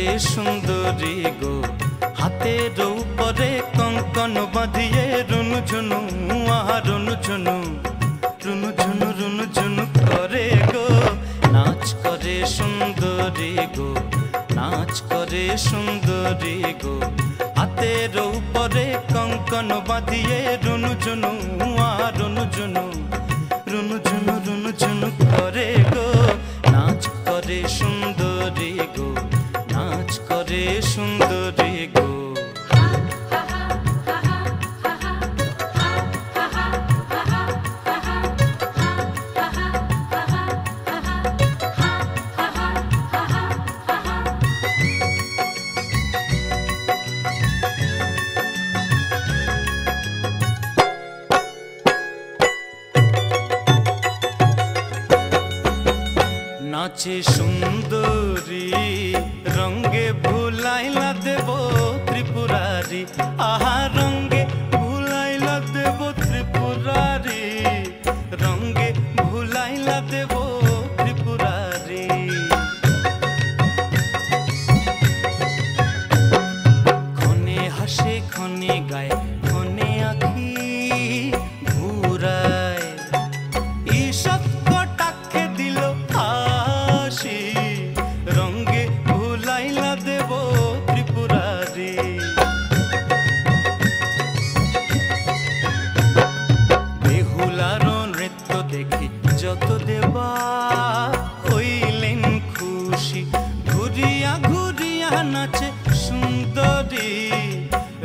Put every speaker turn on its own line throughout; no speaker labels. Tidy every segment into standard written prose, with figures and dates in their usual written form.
করে সুন্দরী গো, হাতের উপরে কঙ্কন বাঁধিয়ে রুনু ঝুনু আহা রুনু ঝুনু রুনু ঝুনু রুনু ঝুনু করে গো, নাচ করে সুন্দরী গো, নাচ করে সুন্দরী গো, হাতের উপরে কঙ্কন বাঁধিয়ে রুনু ঝুনু আহা রুনু ঝুনু রুনু ঝুনু রুনু ঝুনু করে গো, নাচ করে সুন্দরী গো, নাচ করে সুন্দরী গো। নাচে সুন্দরী রঙ্গে ভুলাইলা দেব ত্রিপুরারি, আহা রঙ্গে ভুলাইলা দেব ত্রিপুরারি, রঙ্গে ভুলাইলা দেব ত্রিপুরারি। ক্ষণে হাসে ক্ষণে গায় ক্ষণে আখি ঘুরায়, ঈষৎ কটাক্ষে দিল হাসি, রঙ্গে ভুলাইলা দেব ত্রিপুরারি। বেহুলার নৃত্য দেখি যত দেবা হইলেন খুশি, ঘুরিয়া ঘুরিয়া নাচে সুন্দরী,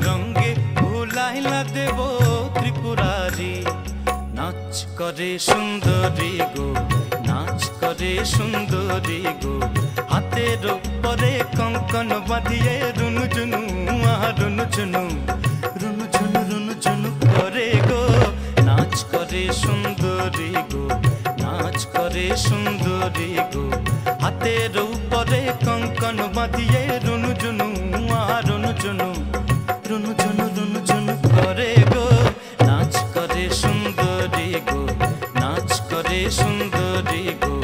রঙ্গে ভুলাইলা দেব ত্রিপুরারি। নাচ করে সুন্দরী গো, নাচ করে সুন্দরী গো, হাতের উপরে কঙ্কন বাঁধিয়ে রুনু ঝুনু আহা রুনু ঝুনু রুনু ঝুনু রুনু ঝুনু করে গো, নাচ করে সুন্দরী গো, নাচ করে সুন্দরী গো, হাতের উপরে কঙ্কন বাঁধিয়ে রুনু ঝুনু আহা রুনু ঝুনু রুনু ঝুনু রুনু ঝুনু করে গো, নাচ করে সুন্দরী গো, নাচ করে সুন্দরী গো।